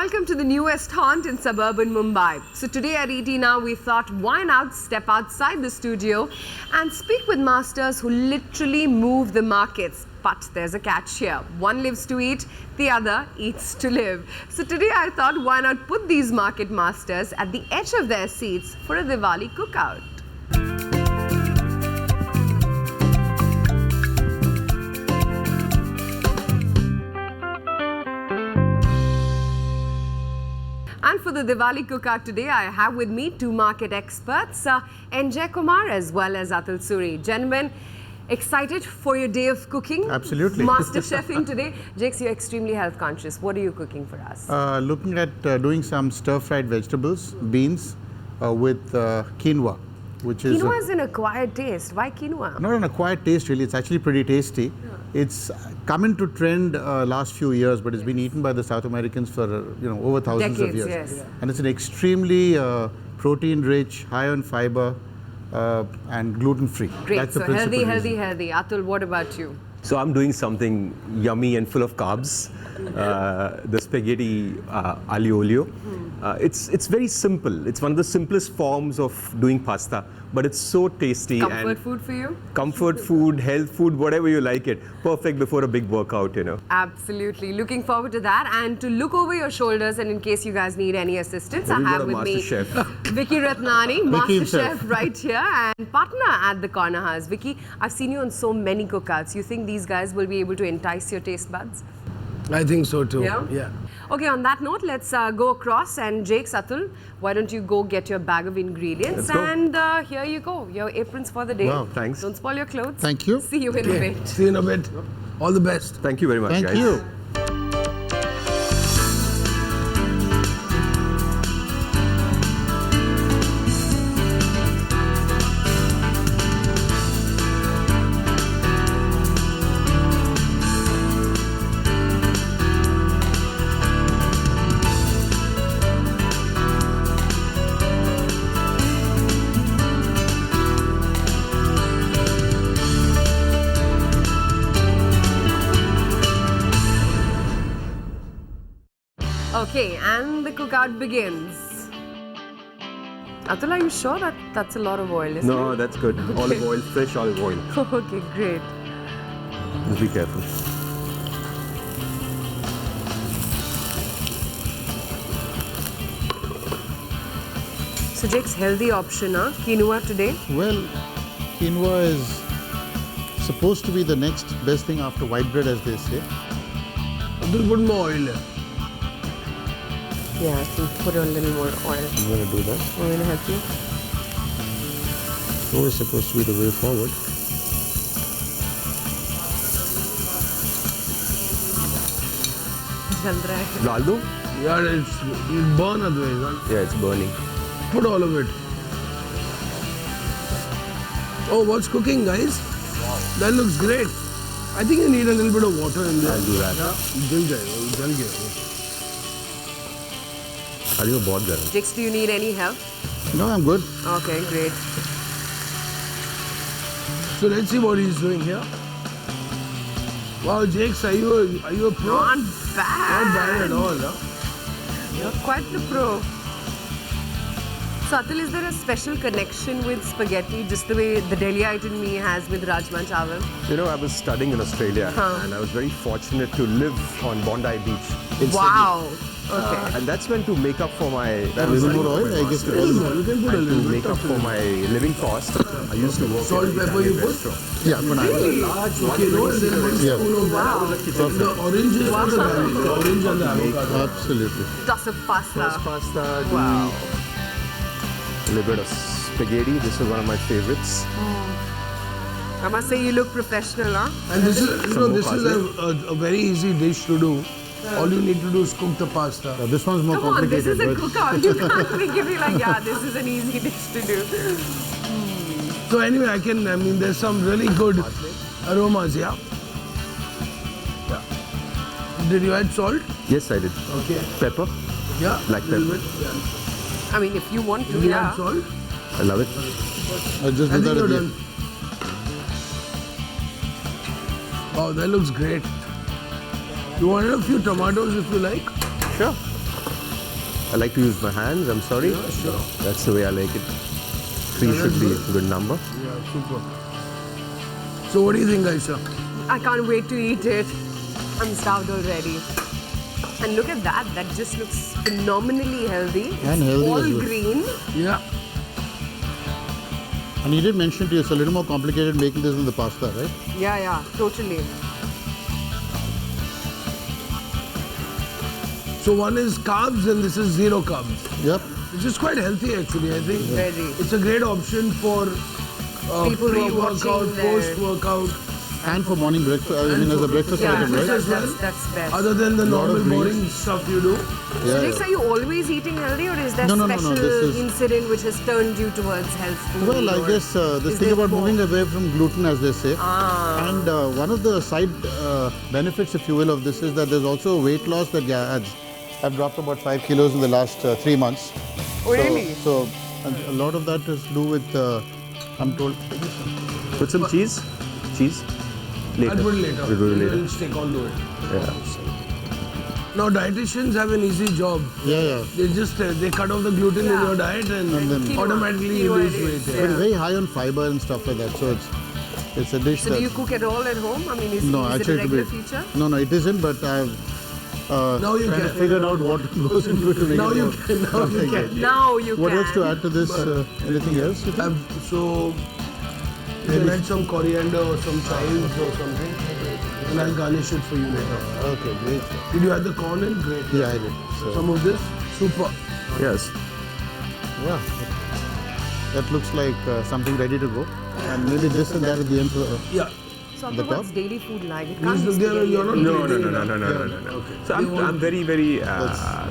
Welcome to the newest haunt in suburban Mumbai. So today at ET Now, we thought why not step outside the studio and speak with masters who literally move the markets. But there's a catch here. One lives to eat, the other eats to live. So today I thought why not put these market masters at the edge of their seats for a Diwali cookout. And for the Diwali Cookout today, I have with me two market experts, N.J. Kumar as well as Atul Suri. Gentlemen, excited for your day of cooking? Absolutely. Master chefing today. Jakes, you're extremely health conscious. What are you cooking for us? Looking at doing some stir-fried vegetables, beans with quinoa, which is... Quinoa is an acquired taste. Why quinoa? Not an acquired taste really, it's actually pretty tasty. Yeah. It's come into trend last few years, but it's been eaten by the South Americans for over thousands of years. Yes. And it's an extremely protein-rich, high on fiber, and gluten-free. Great. That's So the principal healthy. reason. Atul, what about you? So I'm doing something yummy and full of carbs. The spaghetti aglio olio. It's very simple. It's one of the simplest forms of doing pasta, but it's so tasty. Comfort food for you? Comfort food, health food, whatever you like it. Perfect before a big workout, Absolutely. Looking forward to that. And to look over your shoulders, and in case you guys need any assistance, I have with me chef. Vicky Ratnani, Master himself. Chef right here, and partner at the Corner House. Vicky, I've seen you on so many cookouts. You think these guys will be able to entice your taste buds? I think so too. Yeah? Okay, on that note, let's go across. And Jakes, Atul, why don't you go get your bag of ingredients? Let's go. And here you go, your aprons for the day. Wow, thanks. Don't spoil your clothes. Thank you. See you in a bit. See you in a bit. All the best. Thank you very much, Thank guys. you. Okay, and the cookout begins. Atul, are you sure that that's a lot of oil, isn't No, it? that's good. Olive oil, fresh olive oil. Okay, great. Just be careful. So Jake's healthy option, huh? Quinoa today. Well, quinoa is supposed to be the next best thing after white bread, as they say. Abdul, put more oil here. Yeah, so put a little more oil. I'm going to do that. I'm going to help you. Always supposed to be the way forward. Jal raha hai. Dal do? Yeah, it's burn otherwise. Huh? Yeah, it's burning. Put all of it. Oh, what's cooking, guys? Wow. That looks great. I think you need a little bit of water in there. I'll do that. Jal gaya. I think बहुत गर्म. Jakes, do you need any help? No, I'm good. Okay, great. So let's see what he's doing here. Wow, Jakes, are you a pro? Not Not bad. bad at all, huh? You're quite the pro. So Atul, is there a special connection with spaghetti, just the way the Delhiite in me has with Rajma Chawal? I was studying in Australia and I was very fortunate to live on Bondi Beach in Wow. Sydney. Okay. And that's when to make up for my... A little more oil, I guess. You can put a And to little make bit up for my living cost, I used to work salt, in an pepper you Italian put? restaurant. Yeah, for now. Okay, no, and then one Yeah. spoon of Wow. the orange is for the garlic. The orange and the avocado. Absolutely. Toss of pasta. First pasta, Wow. a little bit of spaghetti. This is one of my favorites. I must say you look professional, huh? And this is, this is parsley. a very easy dish to do. All you need to do is cook the pasta. This one's more Come on, this complicated. is a but- cookout. You can't make it be like, yeah, this is an easy dish to do. So anyway, I mean, there's some really good aromas, yeah? Did you add salt? Yes, I did. Okay. Pepper. Yeah. Black little pepper. bit, yeah. I mean, if you want to, Did you yeah. add salt? I love it. I'll just I do think that you're at the done. end. Wow, that looks great. You want a few tomatoes if you like? Sure. I like to use my hands. I'm sorry. Yeah, sure. That's the way I like it. 3 should be a good number. Yeah, super. So what do you think, Aisha? I can't wait to eat it. I'm starved already. And look at that. That just looks phenomenally healthy. And healthy All as well. green. Yeah. And he did mention to you it's a little more complicated making this than the pasta, right? Yeah, totally. So one is carbs and this is zero carbs. Yep. Which is quite healthy actually, I think. Very. It's a great option for People who are pre-workout, watching their- post-workout. And for morning breakfast, I mean as a breakfast Yeah, item, right? that's best. Other than the Lot of normal greens. boring stuff you do. Yeah, Next, are you always eating healthy, or is there No, no, no, special this is- incident which has turned you towards health food? Well, I or guess this is thing there about more? moving away from gluten, as they say. And one of the side benefits, if you will, of this is that there's also weight loss that adds. I've dropped about 5 kilos in the last 3 months. Oh, really? So a lot of that is to do with, I'm told. Put some cheese. Cheese. Later. I'll put it later. We'll do it later. We'll stick on to it. Yeah. Now dietitians have an easy job. Yeah. They just they cut off the gluten in Yeah. your diet and then- automatically you Keto lose it is, weight. But Yeah. it's very high on fiber and stuff like that. So it's a dish So that. do you cook at all at home? I mean, is No, it a actually, regular feature? no, it isn't. But I've Now you kind of can. figured out what goes into it to make Now it you more can. Now you something can. good. Now you What can. else to add to this? Anything else? You think? So you can add some coriander or some chives or something, and I'll garnish it for you later. Okay, great. Did you add the corn in? Great. Yeah, I did. So, Some of this? Super. Yes. yeah, that looks like something ready to go. And maybe this and that at the end. Yeah. So the what's top? daily food like? It These can't be look- they're- spaghetti you're not every No, day. no. So I'm very, very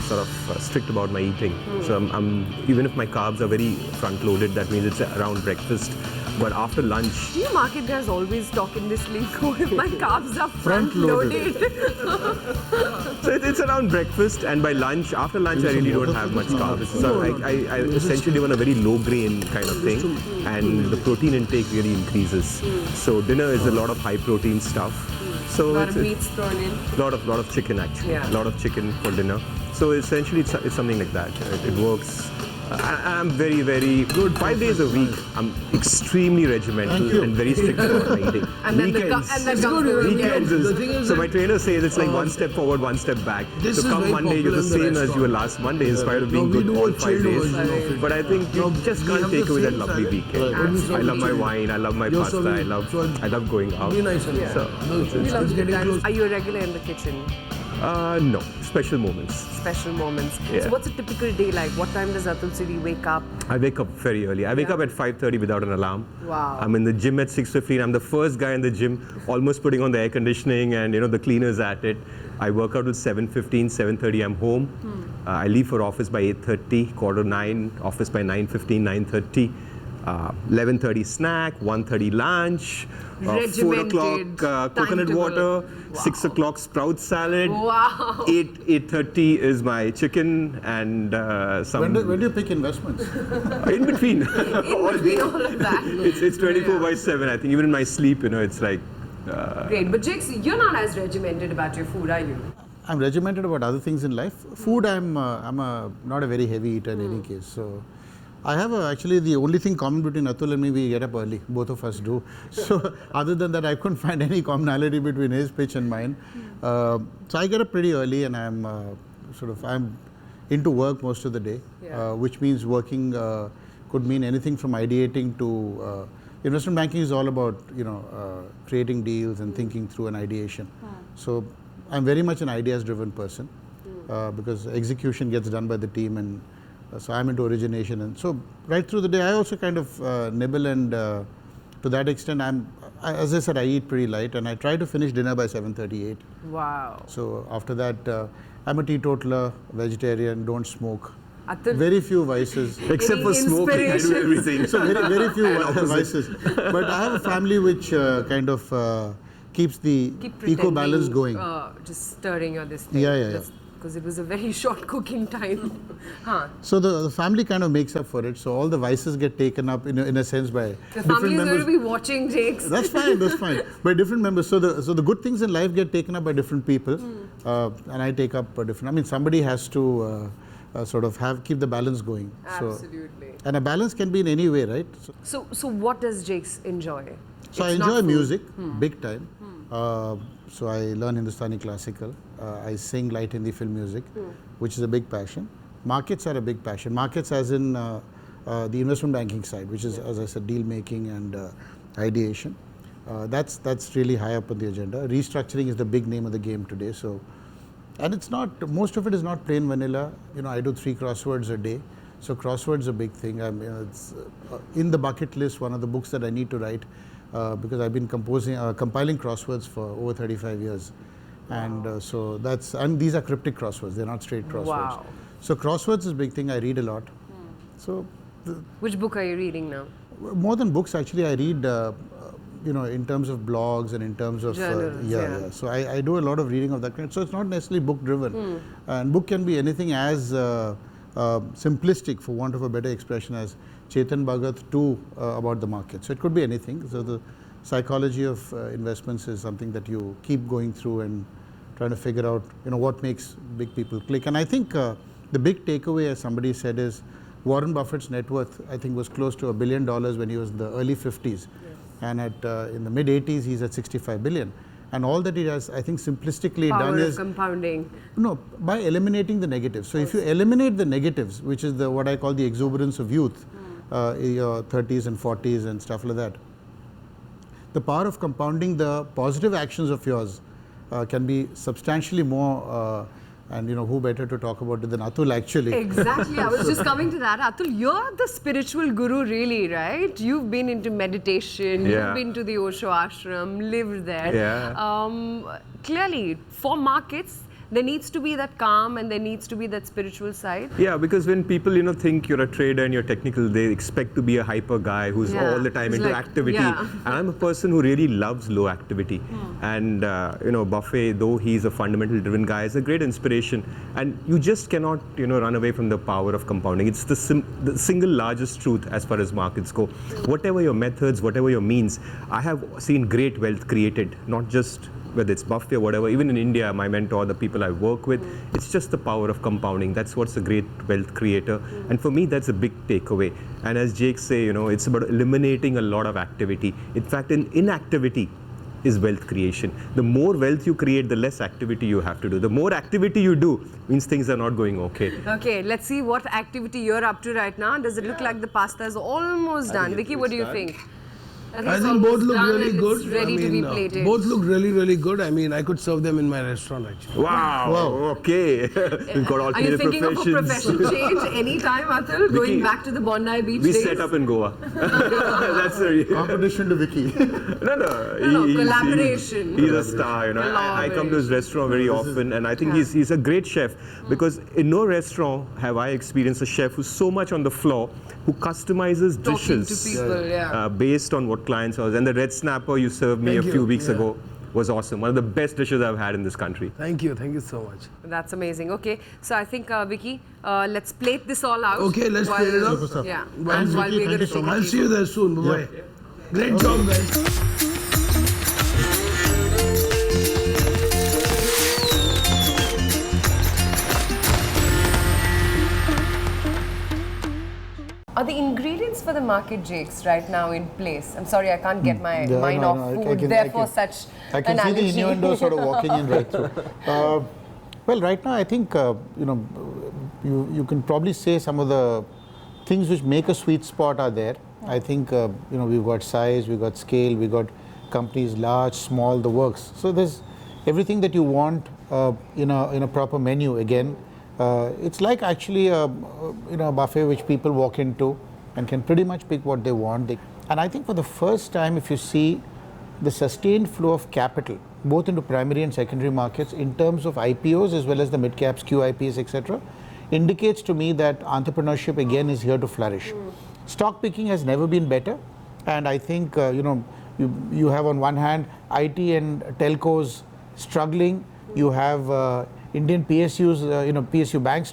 sort of strict about my eating. So I'm even if my carbs are very front-loaded, that means it's around breakfast. But after lunch, Do you market guys always talk in this lingo? If my carbs are Front-loaded. front-loaded. so it's around breakfast, and by lunch, after lunch, I really don't have much carbs. So I essentially want a very low-grain kind of thing, and the protein intake really increases. So dinner is a lot of high-protein stuff. So A lot it's of meats thrown in. lot of chicken actually. Yeah. A lot of chicken for dinner. So essentially, it's something like that. It works. I'm very, very good. 5 days a week. I'm extremely regimental and very strict about my eating. And then Weekends. and then It's comes good, the you know, weekend. Weekends The thing is so that, my trainer says it's like one step forward, one step back. This So is come very Monday, you're the popular in the same as you were restaurant. last Monday, in spite of being we good do all a 5 chilled days. version of it. But I think you Now, just we can't have take the away that same lovely salad. weekend. Right. I love my wine, I love my You're pasta, serving- I love going out. Be nice and So, no, it's We love it's good getting times. close. Are you a regular in the kitchen? no, special moments. Special moments. Yeah. So what's a typical day like? What time does Atul Siri wake up? I wake up very early. I wake Yeah. up at 5:30 without an alarm. Wow. I'm in the gym at 6:15. I'm the first guy in the gym, almost putting on the air conditioning and the cleaners at it. I work out till 7:15, 7:30. I'm home. I leave for office by 8:30, 8:45, office by 9:15, 9:30. 11:30 snack, 1:30 lunch, 4 Regimented, o'clock coconut timetable. water, 6 o'clock sprout salad. Wow. 8:30 is my chicken and some When do you pick investments? in between. In between all of that. It's 24/7. I think even in my sleep, it's like. Great. But Jakes, you're not as regimented about your food, are you? I'm regimented about other things in life. Food, I'm not a very heavy eater in any case. So I have actually the only thing common between Atul and me, we get up early. Both of us do. So other than that, I couldn't find any commonality between his pitch and mine. So I get up pretty early, and I'm I'm into work most of the day, Yeah. which means working could mean anything from ideating to. Investment banking is all about creating deals and thinking through an ideation. So I'm very much an ideas-driven person because execution gets done by the team, and so I'm into origination. And so right through the day, I also kind of nibble, and to that extent, as I said, I eat pretty light, and I try to finish dinner by 7:38. Wow. So after that, I'm a teetotaler, vegetarian, don't smoke. Atul, Very few vices. Except for smoking, I do inspiration. everything. So very few vices. But I have a family which kind of keeps the keep eco balance going. Just stirring or this thing. Yeah. Because it was a very short cooking time. Huh. So the family kind of makes up for it. So all the vices get taken up in a sense by The different family is going members. to be watching Jakes. That's fine. By different members. So the good things in life get taken up by different people, and I take up different. I mean, somebody has to sort of keep the balance going. Absolutely. And a balance can be in any way, right? So what does Jakes enjoy? So I It's not enjoy food. music big time. So I learn Hindustani classical. I sing light Hindi film music, which is a big passion. Markets are a big passion. Markets as in the investment banking side, which is, as I said, deal making and ideation. That's really high up on the agenda. Restructuring is the big name of the game today. So, and it's not, most of it is not plain vanilla. You know, I do 3 crosswords a day. So crosswords a big thing. It's in the bucket list, one of the books that I need to write because I've been compiling crosswords for over 35 years. And so and these are cryptic crosswords. They're not straight crosswords. Wow. So crosswords is a big thing. I read a lot. So Which book are you reading now? more than books, actually, I read, you know, in terms of blogs and in terms of Journals, yeah. So I do a lot of reading of that kind. So it's not necessarily book driven, and book can be anything as simplistic, for want of a better expression, as Chetan Bhagat 2 about the market. So it could be anything. So the psychology of investments is something that you keep going through and trying to figure out, you know, what makes big people click. And I think the big takeaway, as somebody said, is Warren Buffett's net worth, I think, was close to $1 billion when he was in the early 50s. Yes. And in the mid 80s, he's at 65 billion. And all that he has, I think, simplistically Power done of is compounding. no, by eliminating the negatives. So if you eliminate the negatives, which is what I call the exuberance of youth, in your 30s and 40s and stuff like that, the power of compounding the positive actions of yours can be substantially more. And you know, who better to talk about it than Atul, actually? Exactly. I was just coming to that. Atul, you're the spiritual guru, really, right? You've been into meditation. Yeah. You've been to the Osho ashram, lived there. Yeah. Clearly, for markets, there needs to be that calm and there needs to be that spiritual side. Yeah, because when people, you know, think you're a trader and you're technical, they expect to be a hyper guy who's Yeah. all the time Who's into like- activity. yeah. And I'm a person who really loves low activity. And, you know, Buffett, though he's a fundamental driven guy, is a great inspiration. And you just cannot, you know, run away from the power of compounding. It's the single largest truth as far as markets go. Whatever your methods, whatever your means, I have seen great wealth created, not just whether it's Buffett or whatever, even in India, my mentor, the people I work with, it's just the power of compounding. That's what's a great wealth creator. And for me, that's a big takeaway. And as Jake say, you know, it's about eliminating a lot of activity. In fact, inactivity is wealth creation. The more wealth you create, the less activity you have to do. The more activity you do means things are not going okay. Okay, let's see what activity you're up to right now. Does it look like the pasta is almost done? Vicky, what do you think? I it's think both almost look done really and good. It's ready to be plated. Both look really, really good. I mean, I could serve them in my restaurant actually. Wow. Okay. We've got all Are you thinking of a professions. profession change anytime, Atul? Going back to the Bondi Beach We days? set up in Goa. That's the Competition to Vicky. No, collaboration. He's a star, you know. I come to his restaurant very often, and I think he's a great chef because in no restaurant have I experienced a chef who's so much on the floor, who customizes Talking dishes to people, yeah. based on what clients are. And the red snapper you served me Thank a you. few weeks Yeah. ago was awesome. One of the best dishes I've had in this country. Thank you so much. That's amazing. Okay, so I think, Vicky, let's plate this all out. Okay, let's plate it up. Super stuff. Yeah. Thanks, While Vicky. we're Thank you so gonna much. I'll see you there soon. Bye-bye. Great job, guys. Are the ingredients for the market, Jakes, right now in place? I'm sorry, I can't get my Yeah, mind no, off no, I food, can- therefore such I can see the analogy. innuendo sort of walking in right through. Well, right now, I think, you know, you can probably say some of the things which make a sweet spot are there. I think, you know, we've got size, we've got scale, we've got companies large, small, the works. So there's everything that you want in a proper menu. Again, it's like actually a buffet which people walk into and can pretty much pick what they want. And I think for the first time, if you see the sustained flow of capital, both into primary and secondary markets, in terms of IPOs as well as the mid caps, QIPs, etc., indicates to me that entrepreneurship again is here to flourish. Stock picking has never been better, and I think you have on one hand IT and telcos struggling. You have Indian PSUs, PSU banks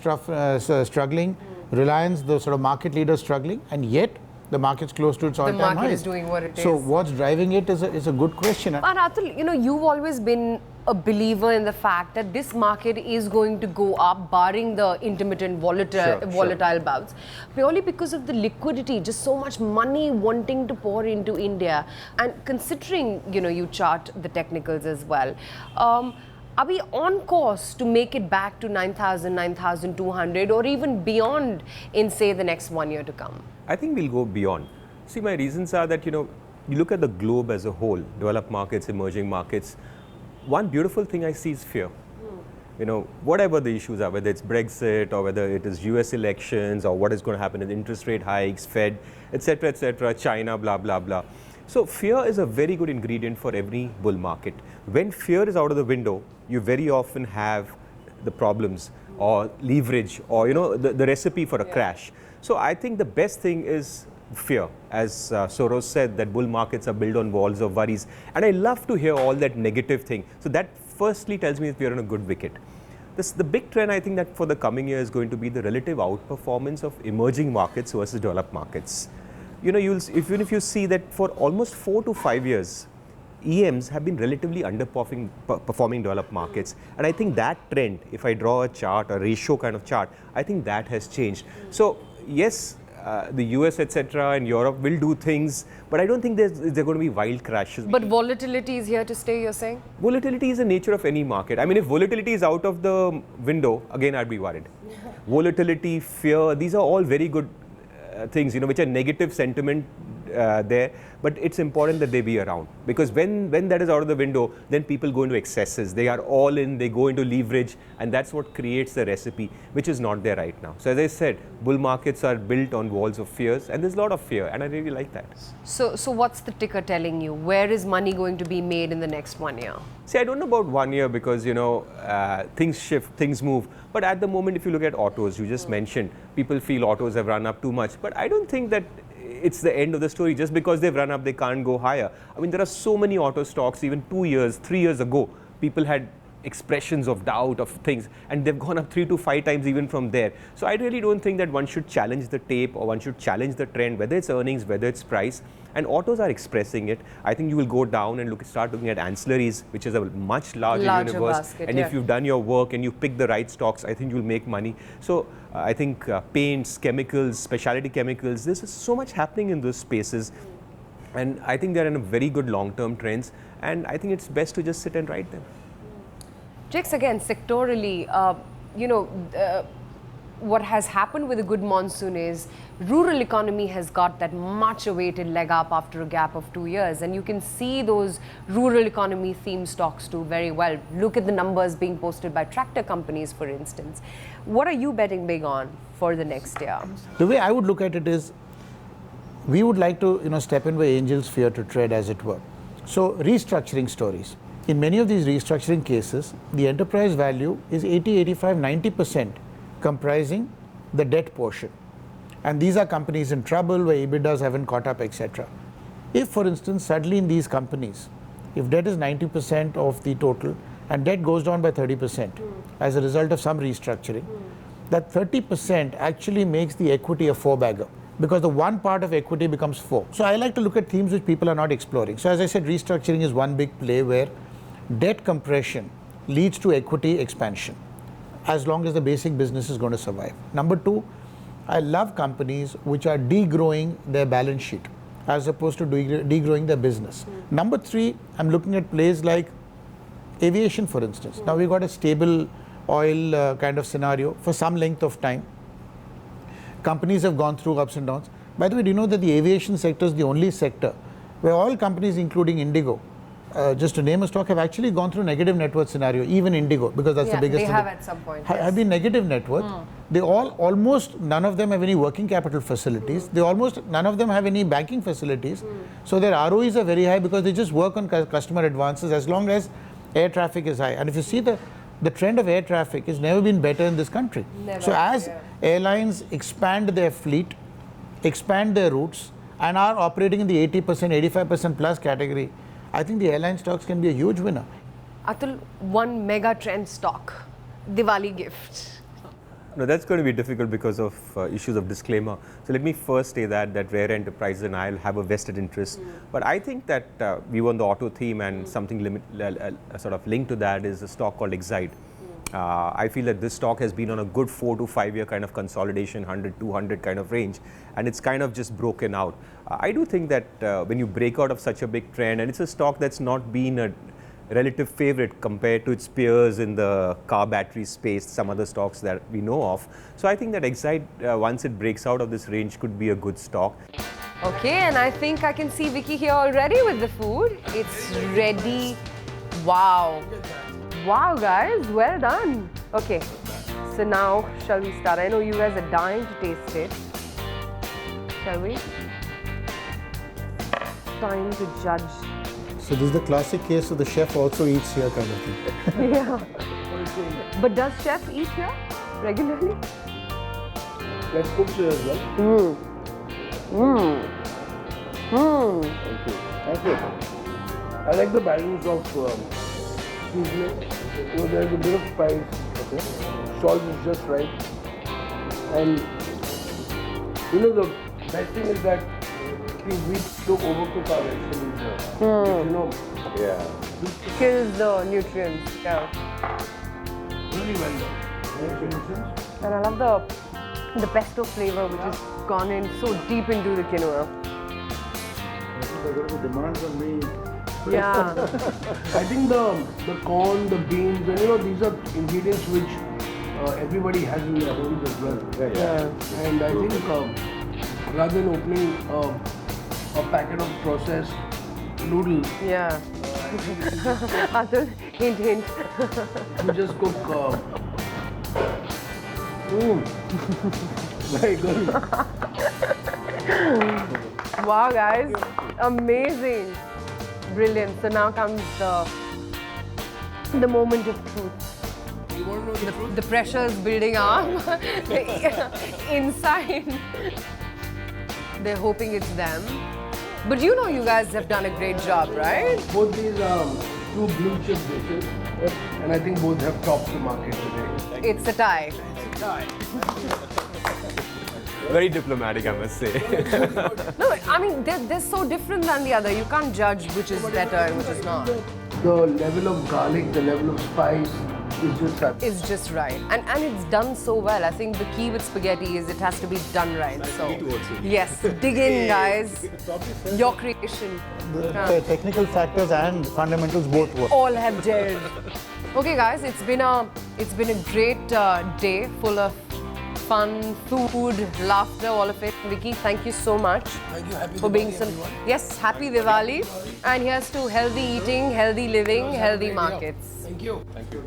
struggling, Reliance, the sort of market leader, struggling, and yet the market's close to its all-time highs. market is doing what it So is. what's driving it is a good question. But Atul, you've always been a believer in the fact that this market is going to go up, barring the intermittent volatile bouts, purely because of the liquidity, just so much money wanting to pour into India. And considering, you chart the technicals as well, are we on course to make it back to 9,000, 9,200 or even beyond in, say, the next 1 year to come? I think we'll go beyond. See, my reasons are that, you look at the globe as a whole, developed markets, emerging markets. One beautiful thing I see is fear. Whatever the issues are, whether it's Brexit or whether it is US elections or what is going to happen in interest rate hikes, Fed, etc., China, blah, blah, blah. So fear is a very good ingredient for every bull market. When fear is out of the window, you very often have the problems or leverage or, the recipe for a crash. So I think the best thing is fear. As Soros said, that bull markets are built on walls of worries. And I love to hear all that negative thing. So that firstly tells me that we are on a good wicket. The big trend I think that for the coming year is going to be the relative outperformance of emerging markets versus developed markets. Even if you see that for almost 4 to 5 years, EMs have been relatively underperforming developed markets. And I think that trend, if I draw a chart, a ratio kind of chart, I think that has changed. So yes, the US, etc., and Europe will do things, but I don't think there are going to be wild crashes. But volatility is here to stay, you're saying? Volatility is the nature of any market. I mean, if volatility is out of the window, again, I'd be worried. Volatility, fear, these are all very good things, which are negative sentiment there, but it's important that they be around, because when that is out of the window, then people go into excesses. They are all in, they go into leverage, and that's what creates the recipe, which is not there right now. So as I said, bull markets are built on walls of fears, and there's a lot of fear, and I really like that. So what's the ticker telling you? Where is money going to be made in the next 1 year? See, I don't know about 1 year because, things shift, things move. But at the moment, if you look at autos, you just mentioned, people feel autos have run up too much. But I don't think that it's the end of the story. Just because they've run up, they can't go higher. I mean, there are so many auto stocks, even 2 years, 3 years ago, people had expressions of doubt of things, and they've gone up 3 to 5 times even from there. So I really don't think that one should challenge the tape or one should challenge the trend, whether it's earnings, whether it's price. And autos are expressing it. I think you will go down and start looking at ancillaries, which is a much larger universe. Basket, and if you've done your work and you pick the right stocks, I think you'll make money. So I think paints, chemicals, specialty chemicals, there's so much happening in those spaces. And I think they're in a very good long-term trends. And I think it's best to just sit and ride them. Jakes, again, sectorally, what has happened with a good monsoon is rural economy has got that much awaited leg up after a gap of 2 years, and you can see those rural economy theme stocks do very well. Look at the numbers being posted by tractor companies, for instance. What are you betting big on for the next year? The way I would look at it is, we would like to step in where angels fear to tread, as it were. So restructuring stories. In many of these restructuring cases, the enterprise value is 80, 85, 90% comprising the debt portion. And these are companies in trouble where EBITDAs haven't caught up, etc. If, for instance, suddenly in these companies, if debt is 90% of the total and debt goes down by 30% as a result of some restructuring, that 30% actually makes the equity a four-bagger, because the one part of equity becomes four. So I like to look at themes which people are not exploring. So as I said, restructuring is one big play where debt compression leads to equity expansion, as long as the basic business is going to survive. Number two, I love companies which are degrowing their balance sheet as opposed to degrowing their business. Number three, I'm looking at plays like aviation, for instance. Now we've got a stable oil kind of scenario for some length of time. Companies have gone through ups and downs. By the way, do you know that the aviation sector is the only sector where all companies, including Indigo, just to name a stock, have actually gone through negative net worth scenario, even Indigo, because that's the biggest. They have at some point. Have been negative net worth. They almost none of them have any working capital facilities. None of them have any banking facilities. So their ROEs are very high because they just work on customer advances as long as air traffic is high. And if you see the trend of air traffic has never been better in this country. So as airlines expand their fleet, expand their routes, and are operating in the 80%, 85% plus category, I think the airline stocks can be a huge winner. Atul, one mega trend stock, Diwali gift. No, that's going to be difficult because of issues of disclaimer. So let me first say that Rare Enterprises and I'll have a vested interest. But I think that we won the auto theme, and something sort of linked to that is a stock called Excite. I feel that this stock has been on a good 4 to 5 year kind of consolidation, 100, 200 kind of range, and it's kind of just broken out. I do think that when you break out of such a big trend, and it's a stock that's not been a relative favorite compared to its peers in the car battery space, some other stocks that we know of. So I think that Excite, once it breaks out of this range, could be a good stock. Okay, and I think I can see Vicky here already with the food. It's ready. Wow. Wow, guys, well done. Okay, so now shall we start? I know you guys are dying to taste it. Shall we? Time to judge. So this is the classic case of the chef also eats here kind of thing. Yeah. But does chef eat here regularly? Let's cook here as well. Thank you. Thank you. I like the balance of seasoning. There's a bit of spice. Okay. Salt is just right. And the best thing is that we don't overcook our vegetables. Yeah. Kills the nutrients. Yeah. Really well done. And I love the pesto flavor, which has gone in so deep into the quinoa. There are demands on me. Yeah. I think the corn, the beans, and these are ingredients which everybody has in their homes as well. Yeah. And I think rather than opening a packet of processed noodles, Yeah. Atul, hint, hint. you just cook. Very good. Wow, guys. Amazing. Brilliant. So now comes the moment of truth. You want to know the truth? The pressure is building up. Inside. They're hoping it's them. But you guys have done a great job, right? Both these are two blue chip dishes, and I think both have topped the market today. It's a tie. Very diplomatic, I must say. No, I mean, they're so different than the other. You can't judge which is better and which is not. The level of garlic, the level of spice is just right. It's just right. And it's done so well. I think the key with spaghetti is it has to be done right. So, yes, dig in, guys. Your creation. The technical factors and fundamentals both work. All have gelled. Okay, guys, it's been a great day full of fun, food, laughter, all of it. Vicky, thank you so much. Thank you. Happy for being some. Yes, happy Diwali. And here's to healthy eating, healthy living, healthy markets. Thank you. Thank you.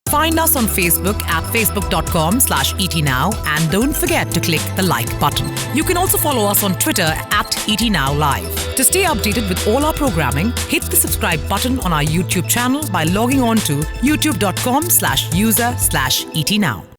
Find us on Facebook at facebook.com/etnow and don't forget to click the like button. You can also follow us on Twitter at etnowlive. To stay updated with all our programming, hit the subscribe button on our YouTube channel by logging on to youtube.com/user/etnow.